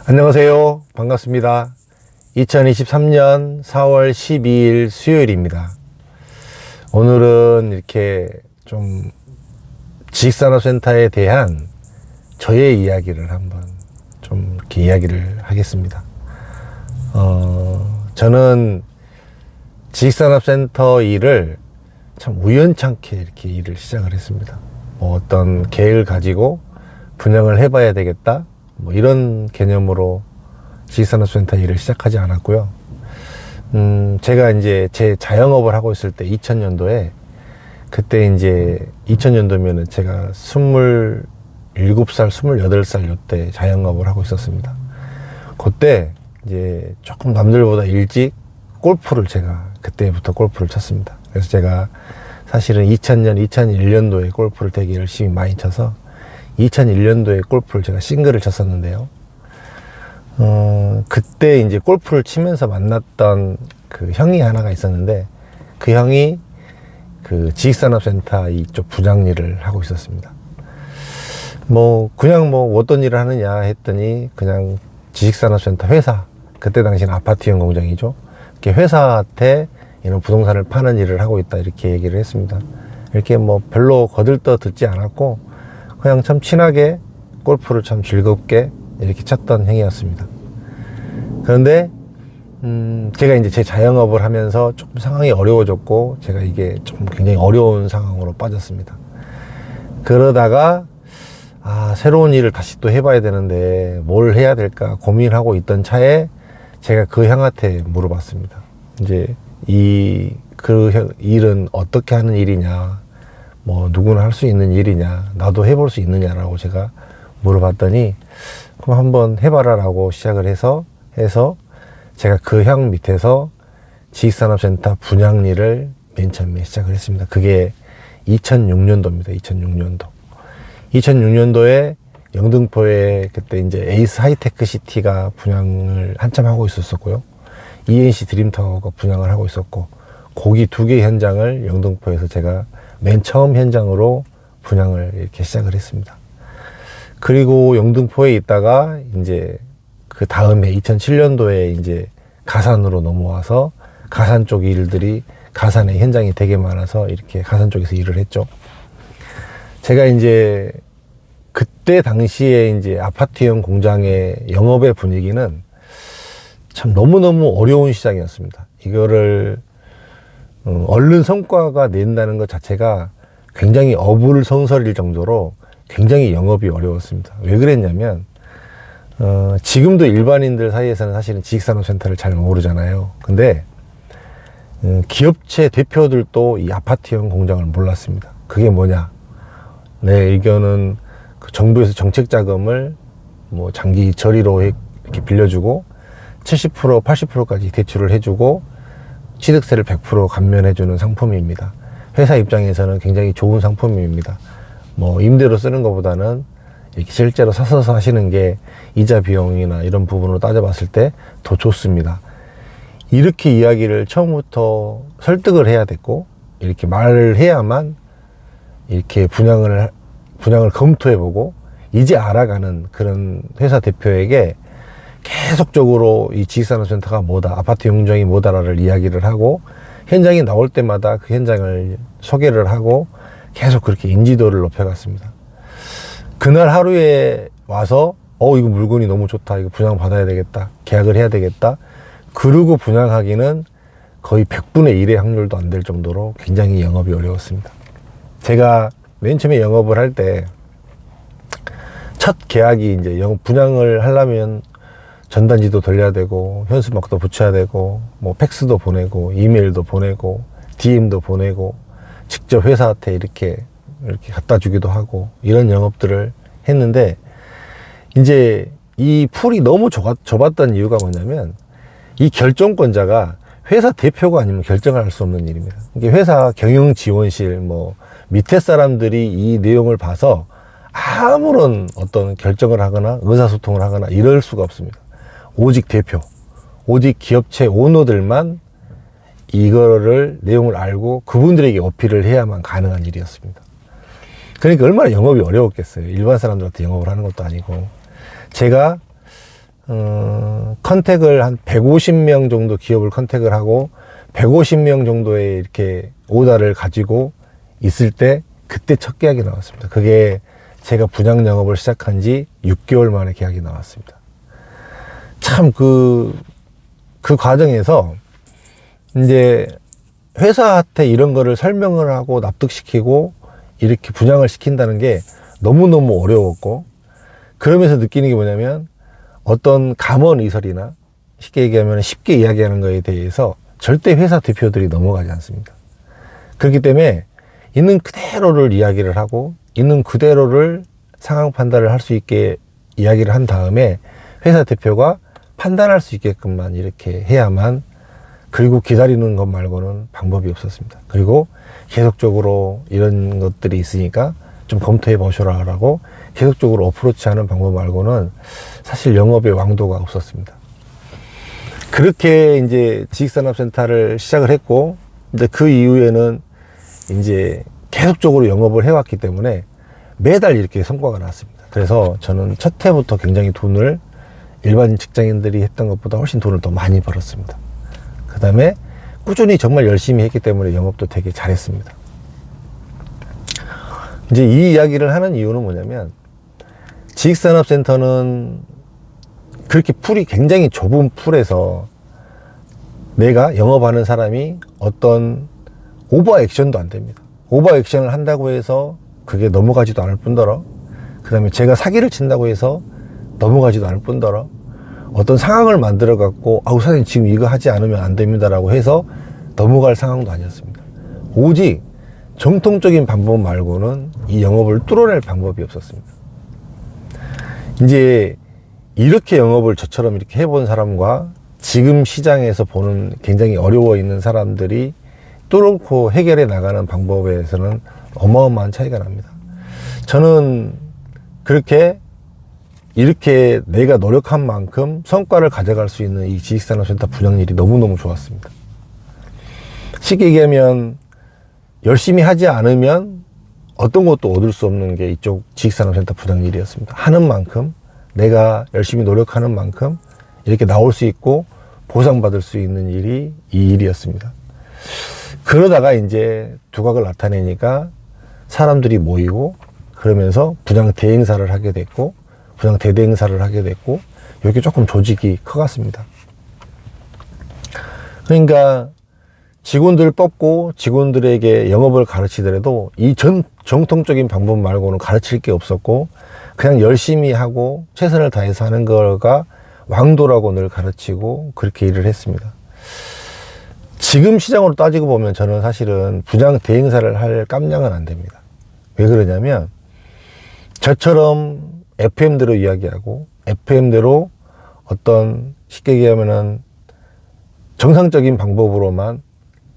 안녕하세요. 반갑습니다. 2023년 4월 12일 수요일입니다. 오늘은 이렇게 좀 지식산업센터에 대한 저의 이야기를 한번 좀 이렇게 이야기를 하겠습니다. 저는 지식산업센터 일을 참 우연찮게 이렇게 일을 시작을 했습니다. 어떤 계획을 가지고 분양을 해봐야 되겠다, 이런 개념으로 지식산업센터 일을 시작하지 않았고요. 제가 이제 제 자영업을 하고 있을 때 2000년도에 그때 이제 2000년도면은 제가 27살, 28살 요때 자영업을 하고 있었습니다. 그때 이제 조금 남들보다 일찍 골프를 제가 그때부터 골프를 쳤습니다. 그래서 제가 사실은 2000년, 2001년도에 골프를 되게 열심히 많이 쳐서 2001년도에 골프를 제가 싱글을 쳤었는데요. 그때 이제 골프를 치면서 만났던 그 형이 하나가 있었는데, 그 형이 그 지식산업센터 이쪽 부장 일을 하고 있었습니다. 그냥 어떤 일을 하느냐 했더니, 그냥 지식산업센터 회사, 그때 당시는 아파트형 공장이죠. 이렇게 회사한테 이런 부동산을 파는 일을 하고 있다, 이렇게 얘기를 했습니다. 이렇게 별로 거들떠 듣지 않았고, 그냥 참 친하게 골프를 참 즐겁게 이렇게 쳤던 형이었습니다. 그런데 제가 이제 제 자영업을 하면서 조금 상황이 어려워졌고, 제가 이게 좀 굉장히 어려운 상황으로 빠졌습니다. 그러다가 새로운 일을 다시 또 해봐야 되는데 뭘 해야 될까 고민하고 있던 차에 제가 그 형한테 물어봤습니다. 이제 그 일은 어떻게 하는 일이냐, 누구나 할 수 있는 일이냐, 나도 해볼 수 있느냐라고 제가 물어봤더니, 그럼 한번 해봐라 라고 시작을 해서 제가 그 형 밑에서 지식산업센터 분양 일을 맨 처음에 시작을 했습니다. 그게 2006년도입니다. 2006년도에 영등포에 그때 이제 에이스 하이테크 시티가 분양을 한참 하고 있었고요. ENC 드림타워가 분양을 하고 있었고, 거기 2개 현장을 영등포에서 제가 맨 처음 현장으로 분양을 이렇게 시작을 했습니다. 그리고 영등포에 있다가 이제 그 다음에 2007년도에 이제 가산으로 넘어와서 가산 쪽 일들이, 가산에 현장이 되게 많아서 이렇게 가산 쪽에서 일을 했죠. 제가 이제 그때 당시에 이제 아파트형 공장의 영업의 분위기는 참 너무너무 어려운 시장이었습니다. 이거를 얼른 성과가 낸다는 것 자체가 굉장히 어불성설일 정도로 굉장히 영업이 어려웠습니다. 왜 그랬냐면, 지금도 일반인들 사이에서는 사실은 지식산업센터를 잘 모르잖아요. 근데 기업체 대표들도 이 아파트형 공장을 몰랐습니다. 그게 뭐냐? 내 의견은 그 정부에서 정책 자금을 장기 저리로 이렇게 빌려주고 70%, 80%까지 대출을 해주고 취득세를 100% 감면해주는 상품입니다. 회사 입장에서는 굉장히 좋은 상품입니다. 임대로 쓰는 것보다는 이렇게 실제로 사서 하시는 게 이자 비용이나 이런 부분으로 따져봤을 때 더 좋습니다. 이렇게 이야기를 처음부터 설득을 해야 됐고, 이렇게 말을 해야만 이렇게 분양을 검토해보고 이제 알아가는 그런 회사 대표에게 계속적으로 이 지식산업센터가 뭐다, 아파트 용적이 뭐다를 이야기를 하고, 현장이 나올 때마다 그 현장을 소개를 하고 계속 그렇게 인지도를 높여갔습니다. 그날 하루에 와서 이거 물건이 너무 좋다, 이거 분양 받아야 되겠다, 계약을 해야 되겠다, 그러고 분양하기는 거의 100분의 1의 확률도 안 될 정도로 굉장히 영업이 어려웠습니다. 제가 맨 처음에 영업을 할 때 첫 계약이 이제 분양을 하려면 전단지도 돌려야 되고, 현수막도 붙여야 되고, 팩스도 보내고, 이메일도 보내고, DM도 보내고, 직접 회사한테 이렇게 갖다 주기도 하고, 이런 영업들을 했는데, 이제 이 풀이 너무 좁았던 이유가 뭐냐면, 이 결정권자가 회사 대표가 아니면 결정을 할 수 없는 일입니다. 이게 회사 경영지원실, 밑에 사람들이 이 내용을 봐서 아무런 어떤 결정을 하거나 의사소통을 하거나 이럴 수가 없습니다. 오직 대표, 오직 기업체 오너들만 이거를 내용을 알고 그분들에게 어필을 해야만 가능한 일이었습니다. 그러니까 얼마나 영업이 어려웠겠어요. 일반 사람들한테 영업을 하는 것도 아니고. 제가 컨택을 한 150명 정도 기업을 컨택을 하고 150명 정도의 이렇게 오다를 가지고 있을 때 그때 첫 계약이 나왔습니다. 그게 제가 분양 영업을 시작한 지 6개월 만에 계약이 나왔습니다. 참 그 과정에서 이제 회사한테 이런 거를 설명을 하고 납득시키고 이렇게 분양을 시킨다는 게 너무너무 어려웠고, 그러면서 느끼는 게 뭐냐면 어떤 감언이설이나 쉽게 얘기하면 쉽게 이야기하는 거에 대해서 절대 회사 대표들이 넘어가지 않습니다. 그렇기 때문에 있는 그대로를 이야기를 하고 있는 그대로를 상황 판단을 할 수 있게 이야기를 한 다음에 회사 대표가 판단할 수 있게끔만 이렇게 해야만, 그리고 기다리는 것 말고는 방법이 없었습니다. 그리고 계속적으로 이런 것들이 있으니까 좀 검토해 보셔라라고 계속적으로 어프로치하는 방법 말고는 사실 영업의 왕도가 없었습니다. 그렇게 이제 지식산업센터를 시작을 했고, 이제 그 이후에는 이제 계속적으로 영업을 해왔기 때문에 매달 이렇게 성과가 났습니다. 그래서 저는 첫 해부터 굉장히 돈을 일반 직장인들이 했던 것보다 훨씬 돈을 더 많이 벌었습니다. 그 다음에 꾸준히 정말 열심히 했기 때문에 영업도 되게 잘했습니다. 이제 이 이야기를 하는 이유는 뭐냐면, 지식산업센터는 그렇게 풀이 굉장히 좁은 풀에서 내가 영업하는 사람이 어떤 오버 액션도 안 됩니다. 오버 액션을 한다고 해서 그게 넘어가지도 않을 뿐더러, 그 다음에 제가 사기를 친다고 해서 넘어가지도 않을 뿐더러, 어떤 상황을 만들어 갖고 아우 사장님 지금 이거 하지 않으면 안 됩니다 라고 해서 넘어갈 상황도 아니었습니다. 오직 정통적인 방법 말고는 이 영업을 뚫어낼 방법이 없었습니다. 이제 이렇게 영업을 저처럼 이렇게 해본 사람과 지금 시장에서 보는 굉장히 어려워 있는 사람들이 뚫고 해결해 나가는 방법에서는 어마어마한 차이가 납니다. 저는 그렇게 이렇게 내가 노력한 만큼 성과를 가져갈 수 있는 이 지식산업센터 분양일이 너무너무 좋았습니다. 쉽게 얘기하면 열심히 하지 않으면 어떤 것도 얻을 수 없는 게 이쪽 지식산업센터 분양일이었습니다. 하는 만큼, 내가 열심히 노력하는 만큼 이렇게 나올 수 있고 보상받을 수 있는 일이 이 일이었습니다. 그러다가 이제 두각을 나타내니까 사람들이 모이고, 그러면서 분양 대행사를 하게 됐고 분양 대대행사를 하게 됐고, 이렇게 조금 조직이 커갔습니다. 그러니까 직원들 뽑고 직원들에게 영업을 가르치더라도 이 정통적인 방법 말고는 가르칠 게 없었고, 그냥 열심히 하고 최선을 다해서 하는 거가 왕도라고 늘 가르치고 그렇게 일을 했습니다. 지금 시장으로 따지고 보면 저는 사실은 분양 대행사를 할 깜냥은 안 됩니다. 왜 그러냐면, 저처럼 FM대로 이야기하고 FM대로 어떤 쉽게 얘기하면은 정상적인 방법으로만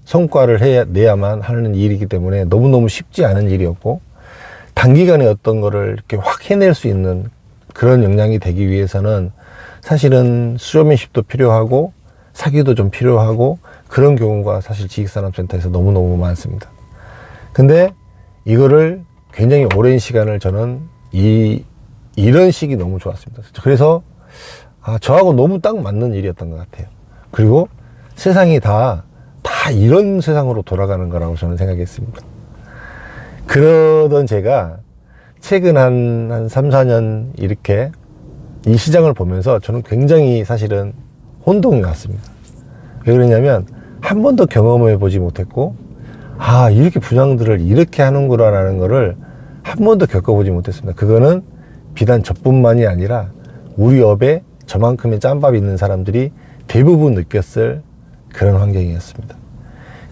성과를 내야만 하는 일이기 때문에 너무너무 쉽지 않은 일이었고, 단기간에 어떤 거를 이렇게 확 해낼 수 있는 그런 역량이 되기 위해서는 사실은 수요민십도 필요하고 사기도 좀 필요하고 그런 경우가 사실 지식산업센터에서 너무너무 많습니다. 근데 이거를 굉장히 오랜 시간을 저는 이런 식이 너무 좋았습니다. 그래서 저하고 너무 딱 맞는 일이었던 것 같아요. 그리고 세상이 다 이런 세상으로 돌아가는 거라고 저는 생각했습니다. 그러던 제가 최근 한 3, 4년 이렇게 이 시장을 보면서 저는 굉장히 사실은 혼동이 왔습니다. 왜 그러냐면 한 번도 경험해 보지 못했고, 이렇게 분양들을 이렇게 하는구나라는 거를 한 번도 겪어보지 못했습니다. 그거는 비단 저뿐만이 아니라 우리 업에 저만큼의 짬밥이 있는 사람들이 대부분 느꼈을 그런 환경이었습니다.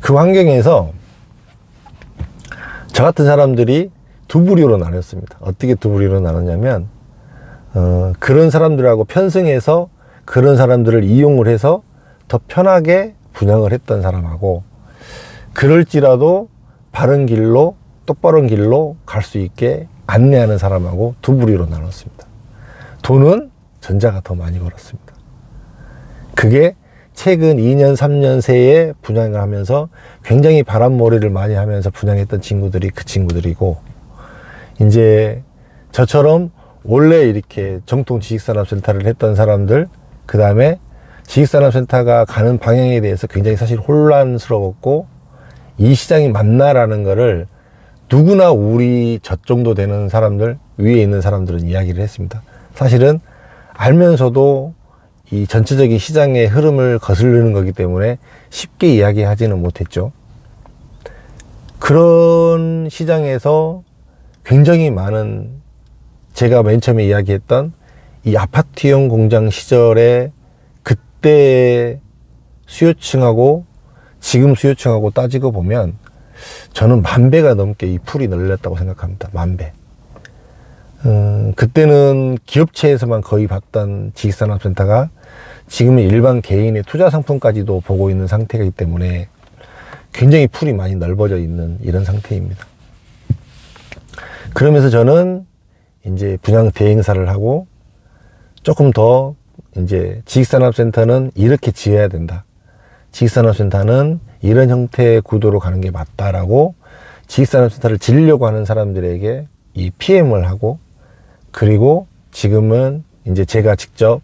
그 환경에서 저 같은 사람들이 두 부류로 나눴습니다. 어떻게 두 부류로 나눴냐면, 그런 사람들하고 편승해서 그런 사람들을 이용을 해서 더 편하게 분양을 했던 사람하고, 그럴지라도 바른 길로 똑바른 길로 갈 수 있게 안내하는 사람하고 두 부류로 나눴습니다. 돈은 전자가 더 많이 벌었습니다. 그게 최근 2년, 3년 새에 분양을 하면서 굉장히 바람몰이를 많이 하면서 분양했던 친구들이 그 친구들이고, 이제 저처럼 원래 이렇게 정통 지식산업센터를 했던 사람들, 그 다음에 지식산업센터가 가는 방향에 대해서 굉장히 사실 혼란스러웠고, 이 시장이 맞나라는 거를 누구나 우리 저 정도 되는 사람들, 위에 있는 사람들은 이야기를 했습니다. 사실은 알면서도 이 전체적인 시장의 흐름을 거스르는 거기 때문에 쉽게 이야기하지는 못했죠. 그런 시장에서 굉장히 많은, 제가 맨 처음에 이야기했던 이 아파트형 공장 시절에 그때 수요층하고 지금 수요층하고 따지고 보면 저는 10,000배가 넘게 이 풀이 널렸다고 생각합니다. 10,000배. 그때는 기업체에서만 거의 봤던 지식산업센터가 지금은 일반 개인의 투자 상품까지도 보고 있는 상태이기 때문에 굉장히 풀이 많이 넓어져 있는 이런 상태입니다. 그러면서 저는 이제 분양 대행사를 하고 조금 더 이제 지식산업센터는 이렇게 지어야 된다. 지식산업센터는 이런 형태의 구도로 가는 게 맞다라고 지식산업센터를 지으려고 하는 사람들에게 이 PM을 하고, 그리고 지금은 이제 제가 직접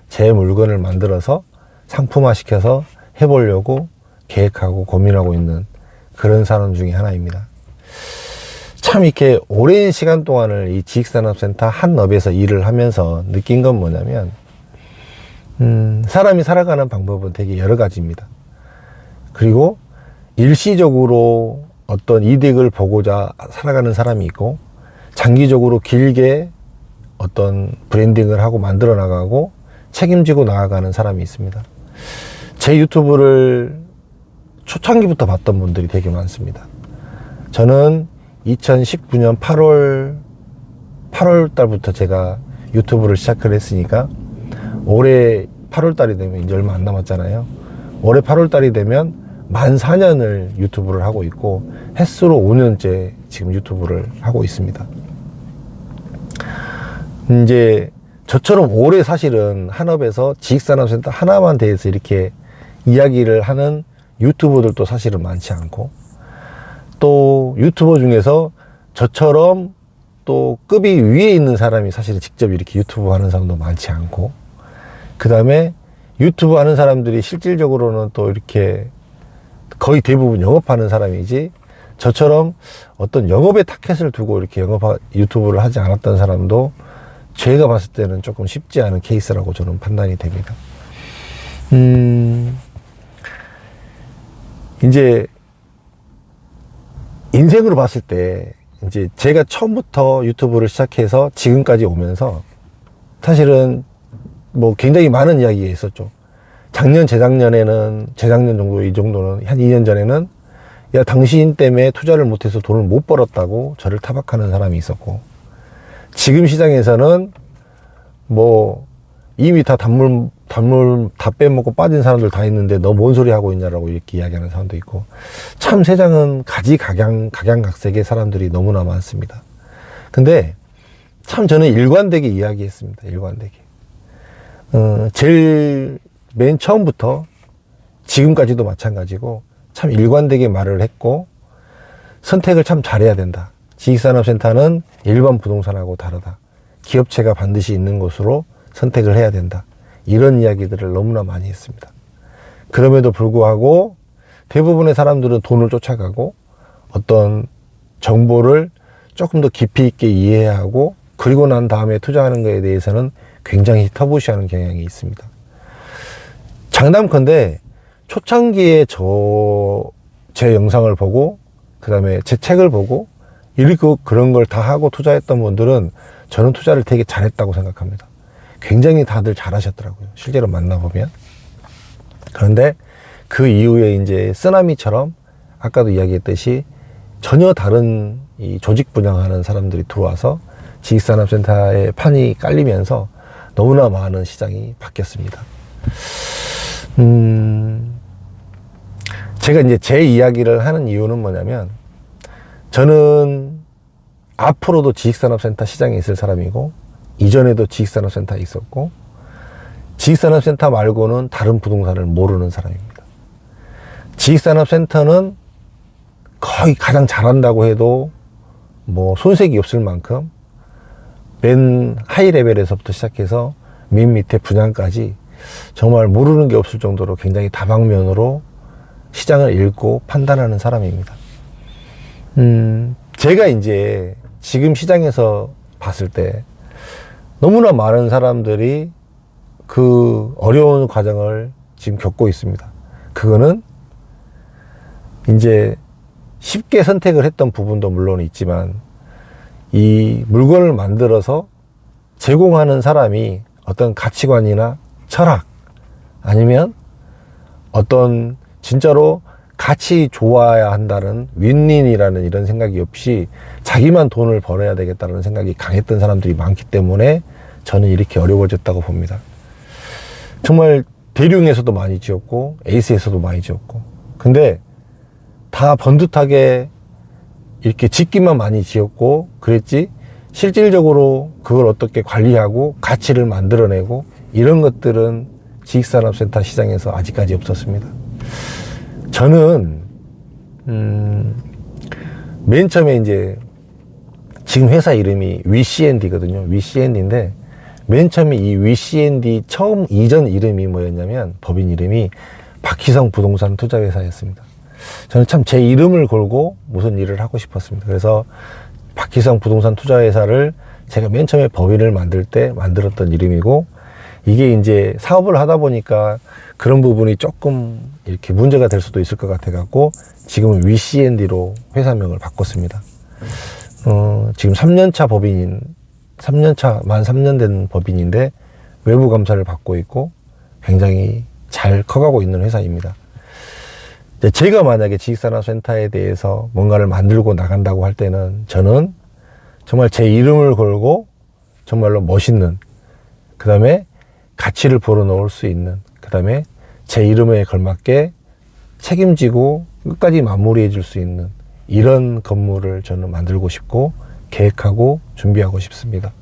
제 물건을 만들어서 상품화 시켜서 해보려고 계획하고 고민하고 있는 그런 사람 중에 하나입니다. 참 이렇게 오랜 시간 동안을 이 지식산업센터 한 업에서 일을 하면서 느낀 건 뭐냐면, 사람이 살아가는 방법은 되게 여러 가지입니다. 그리고 일시적으로 어떤 이득을 보고자 살아가는 사람이 있고, 장기적으로 길게 어떤 브랜딩을 하고 만들어 나가고 책임지고 나아가는 사람이 있습니다. 제 유튜브를 초창기부터 봤던 분들이 되게 많습니다. 저는 2019년 8월 달부터 제가 유튜브를 시작을 했으니까 올해 8월 달이 되면 이제 얼마 안 남았잖아요. 올해 8월 달이 되면 만 4년을 유튜브를 하고 있고, 횟수로 5년째 지금 유튜브를 하고 있습니다. 이제 저처럼 오래 사실은 한업에서 지식산업센터 하나만 대해서 이렇게 이야기를 하는 유튜버들도 사실은 많지 않고, 또 유튜버 중에서 저처럼 또 급이 위에 있는 사람이 사실은 직접 이렇게 유튜브 하는 사람도 많지 않고, 그 다음에 유튜브 하는 사람들이 실질적으로는 또 이렇게 거의 대부분 영업하는 사람이지, 저처럼 어떤 영업에 타켓을 두고 이렇게 유튜브를 하지 않았던 사람도 제가 봤을 때는 조금 쉽지 않은 케이스라고 저는 판단이 됩니다. 이제 인생으로 봤을 때 이제 제가 처음부터 유튜브를 시작해서 지금까지 오면서 사실은 뭐 굉장히 많은 이야기가 있었죠. 재작년 정도, 이 정도는 한 2년 전에는 야, 당신 때문에 투자를 못해서 돈을 못 벌었다고 저를 타박하는 사람이 있었고, 지금 시장에서는 뭐 이미 다 단물 다 빼먹고 빠진 사람들 다 있는데 너 뭔 소리 하고 있냐라고 이렇게 이야기하는 사람도 있고, 참 세상은 각양각색의 사람들이 너무나 많습니다. 근데 참 저는 일관되게 이야기했습니다. 일관되게. 제일 맨 처음부터 지금까지도 마찬가지고 참 일관되게 말을 했고, 선택을 참 잘해야 된다. 지식산업센터는 일반 부동산하고 다르다. 기업체가 반드시 있는 곳으로 선택을 해야 된다. 이런 이야기들을 너무나 많이 했습니다. 그럼에도 불구하고 대부분의 사람들은 돈을 쫓아가고 어떤 정보를 조금 더 깊이 있게 이해하고, 그리고 난 다음에 투자하는 것에 대해서는 굉장히 터부시하는 경향이 있습니다. 장담컨대 초창기에 제 영상을 보고, 그 다음에 제 책을 보고 읽고 그런 걸 다 하고 투자했던 분들은 저는 투자를 되게 잘했다고 생각합니다. 굉장히 다들 잘하셨더라고요. 실제로 만나보면. 그런데 그 이후에 이제 쓰나미처럼 아까도 이야기했듯이 전혀 다른 이 조직 분양하는 사람들이 들어와서 지식산업센터의 판이 깔리면서 너무나 많은 시장이 바뀌었습니다. 제가 이제 제 이야기를 하는 이유는 뭐냐면, 저는 앞으로도 지식산업센터 시장에 있을 사람이고, 이전에도 지식산업센터에 있었고, 지식산업센터 말고는 다른 부동산을 모르는 사람입니다. 지식산업센터는 거의 가장 잘한다고 해도 뭐 손색이 없을 만큼 맨 하이 레벨에서부터 시작해서 맨 밑에 분양까지 정말 모르는 게 없을 정도로 굉장히 다방면으로 시장을 읽고 판단하는 사람입니다. 제가 이제 지금 시장에서 봤을 때 너무나 많은 사람들이 그 어려운 과정을 지금 겪고 있습니다. 그거는 이제 쉽게 선택을 했던 부분도 물론 있지만 이 물건을 만들어서 제공하는 사람이 어떤 가치관이나 철학 아니면 어떤 진짜로 같이 좋아야 한다는 윈윈이라는 이런 생각이 없이 자기만 돈을 벌어야 되겠다는 생각이 강했던 사람들이 많기 때문에 저는 이렇게 어려워졌다고 봅니다. 정말 대륙에서도 많이 지었고 에이스에서도 많이 지었고 근데 다 번듯하게 이렇게 짓기만 많이 지었고 그랬지 실질적으로 그걸 어떻게 관리하고 가치를 만들어내고 이런 것들은 지식산업센터 시장에서 아직까지 없었습니다. 저는 맨 처음에 이제 지금 회사 이름이 위CND거든요. 위CND인데 맨 처음에 이 위CND 처음 이전 이름이 뭐였냐면 법인 이름이 박희성 부동산 투자회사였습니다. 저는 참 제 이름을 걸고 무슨 일을 하고 싶었습니다. 그래서 박희성 부동산 투자회사를 제가 맨 처음에 법인을 만들 때 만들었던 이름이고 이게 이제 사업을 하다 보니까 그런 부분이 조금 이렇게 문제가 될 수도 있을 것 같아 갖고 지금은 위CND로 회사명을 바꿨습니다. 지금 3년차 법인인 3년차 만 3년 된 법인인데 외부 감사를 받고 있고 굉장히 잘 커가고 있는 회사입니다. 제가 만약에 지식산업센터에 대해서 뭔가를 만들고 나간다고 할 때는 저는 정말 제 이름을 걸고 정말로 멋있는 그 다음에 가치를 불어넣을 수 있는 그 다음에 제 이름에 걸맞게 책임지고 끝까지 마무리해 줄 수 있는 이런 건물을 저는 만들고 싶고 계획하고 준비하고 싶습니다.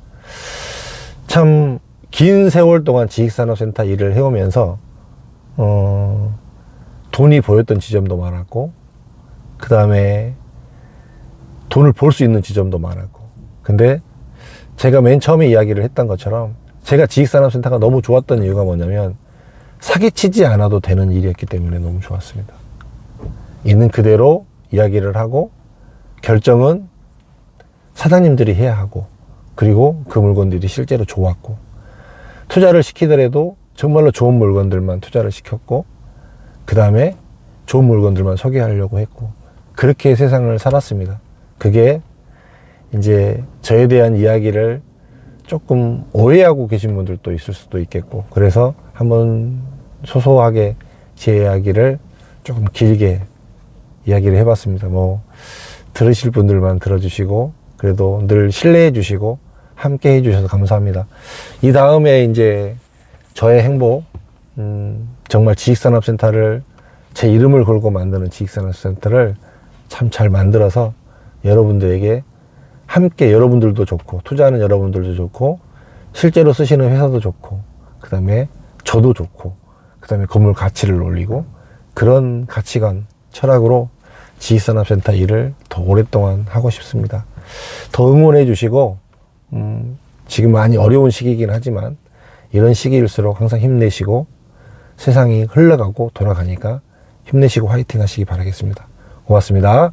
참 긴 세월 동안 지식산업센터 일을 해오면서 돈이 보였던 지점도 많았고 그 다음에 돈을 벌 수 있는 지점도 많았고 근데 제가 맨 처음에 이야기를 했던 것처럼 제가 지식산업센터가 너무 좋았던 이유가 뭐냐면 사기치지 않아도 되는 일이었기 때문에 너무 좋았습니다. 있는 그대로 이야기를 하고 결정은 사장님들이 해야 하고 그리고 그 물건들이 실제로 좋았고 투자를 시키더라도 정말로 좋은 물건들만 투자를 시켰고 그 다음에 좋은 물건들만 소개하려고 했고 그렇게 세상을 살았습니다. 그게 이제 저에 대한 이야기를 조금 오해하고 계신 분들도 있을 수도 있겠고 그래서 한번 소소하게 제 이야기를 조금 길게 이야기를 해봤습니다. 뭐 들으실 분들만 들어주시고 그래도 늘 신뢰해 주시고 함께 해주셔서 감사합니다. 이 다음에 이제 저의 행복 정말 지식산업센터를 제 이름을 걸고 만드는 지식산업센터를 참 잘 만들어서 여러분들에게 함께 여러분들도 좋고 투자하는 여러분들도 좋고 실제로 쓰시는 회사도 좋고 그 다음에 저도 좋고 그 다음에 건물 가치를 올리고 그런 가치관 철학으로 지식산업센터 일을 더 오랫동안 하고 싶습니다. 더 응원해 주시고 지금 많이 어려운 시기이긴 하지만 이런 시기일수록 항상 힘내시고 세상이 흘러가고 돌아가니까 힘내시고 화이팅 하시기 바라겠습니다. 고맙습니다.